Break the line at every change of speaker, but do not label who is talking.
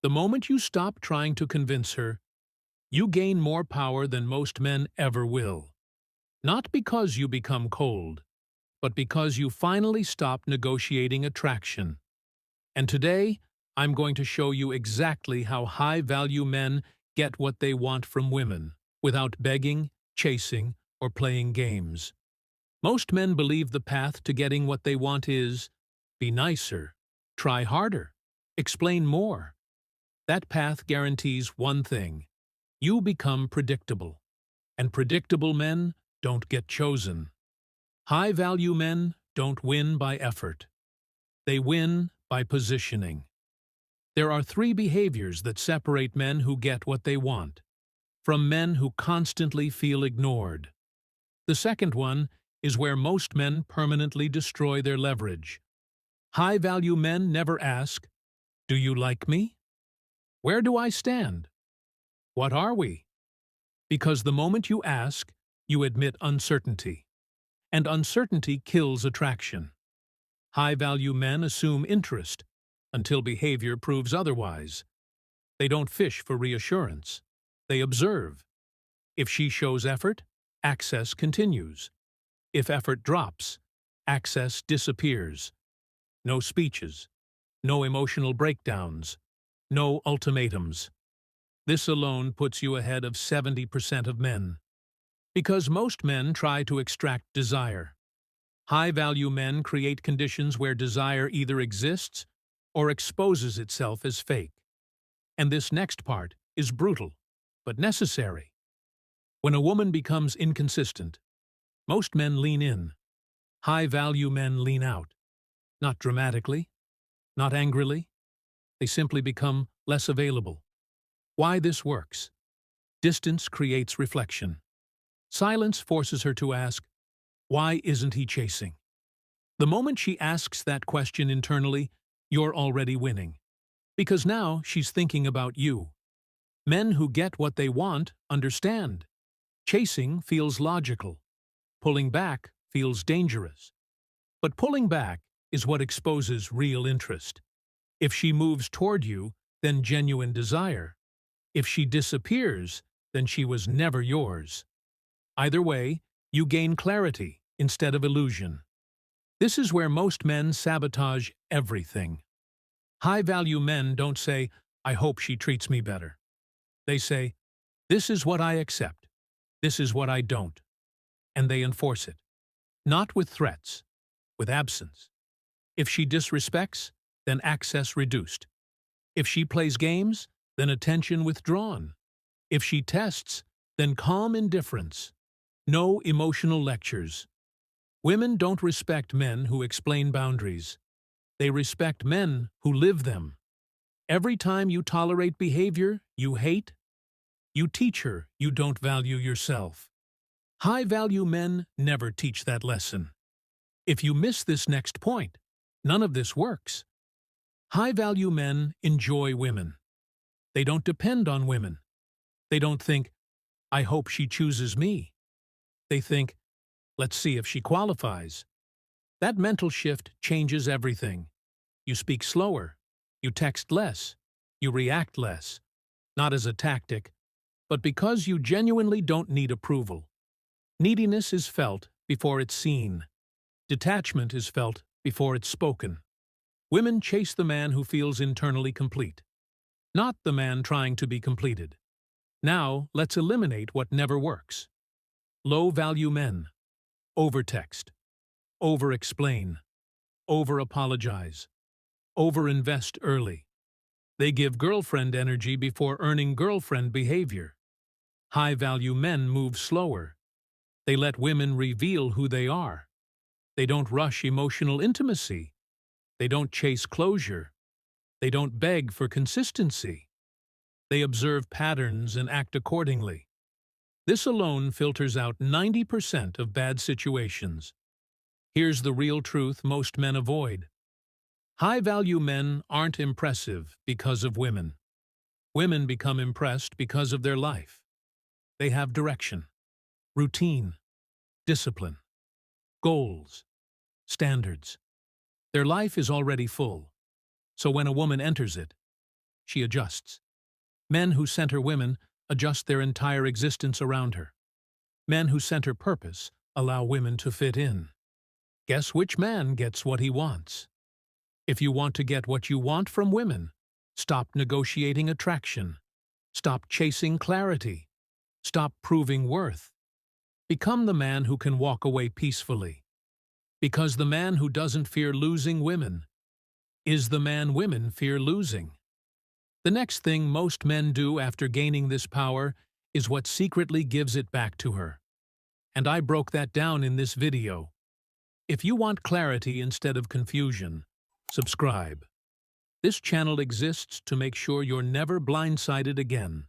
The moment you stop trying to convince her, you gain more power than most men ever will. Not because you become cold, but because you finally stop negotiating attraction. And today, I'm going to show you exactly how high-value men get what they want from women, without begging, chasing, or playing games. Most men believe the path to getting what they want is, be nicer, try harder, explain more. That path guarantees one thing: you become predictable. And predictable men don't get chosen. High-value men don't win by effort. They win by positioning. There are 3 behaviors that separate men who get what they want from men who constantly feel ignored. The second one is where most men permanently destroy their leverage. High-value men never ask, "Do you like me? Where do I stand? What are we?" Because the moment you ask, you admit uncertainty. And uncertainty kills attraction. High-value men assume interest until behavior proves otherwise. They don't fish for reassurance. They observe. If she shows effort, access continues. If effort drops, access disappears. No speeches, no emotional breakdowns, no ultimatums. This alone puts you ahead of 70% of men. Because most men try to extract desire. High-value men create conditions where desire either exists or exposes itself as fake. And this next part is brutal, but necessary. When a woman becomes inconsistent, most men lean in. High-value men lean out. Not dramatically, not angrily. They simply become less available. Why this works? Distance creates reflection. Silence forces her to ask, why isn't he chasing? The moment she asks that question internally, you're already winning. Because now she's thinking about you. Men who get what they want understand. Chasing feels logical. Pulling back feels dangerous. But pulling back is what exposes real interest. If she moves toward you, then genuine desire. If she disappears, then she was never yours. Either way, you gain clarity instead of illusion. This is where most men sabotage everything. High-value men don't say, "I hope she treats me better." They say, "This is what I accept. This is what I don't." And they enforce it. Not with threats, with absence. If she disrespects, then access reduced. If she plays games, then attention withdrawn. If she tests, then calm indifference. No emotional lectures. Women don't respect men who explain boundaries. They respect men who live them. Every time you tolerate behavior you hate, you teach her you don't value yourself. High-value men never teach that lesson. If you miss this next point, none of this works. High-value men enjoy women. They don't depend on women. They don't think, "I hope she chooses me." They think, "Let's see if she qualifies." That mental shift changes everything. You speak slower. You text less. You react less. Not as a tactic, but because you genuinely don't need approval. Neediness is felt before it's seen. Detachment is felt before it's spoken. Women chase the man who feels internally complete, not the man trying to be completed. Now, let's eliminate what never works. Low-value men. Overtext. Over-explain. Over-apologize. Over-invest early. They give girlfriend energy before earning girlfriend behavior. High-value men move slower. They let women reveal who they are. They don't rush emotional intimacy. They don't chase closure. They don't beg for consistency. They observe patterns and act accordingly. This alone filters out 90% of bad situations. Here's the real truth most men avoid. High-value men aren't impressive because of women. Women become impressed because of their life. They have direction, routine, discipline, goals, standards. Their life is already full, so when a woman enters it, she adjusts. Men who center women adjust their entire existence around her. Men who center purpose allow women to fit in. Guess which man gets what he wants? If you want to get what you want from women, stop negotiating attraction. Stop chasing clarity. Stop proving worth. Become the man who can walk away peacefully. Because the man who doesn't fear losing women is the man women fear losing. The next thing most men do after gaining this power is what secretly gives it back to her. And I broke that down in this video. If you want clarity instead of confusion, subscribe. This channel exists to make sure you're never blindsided again.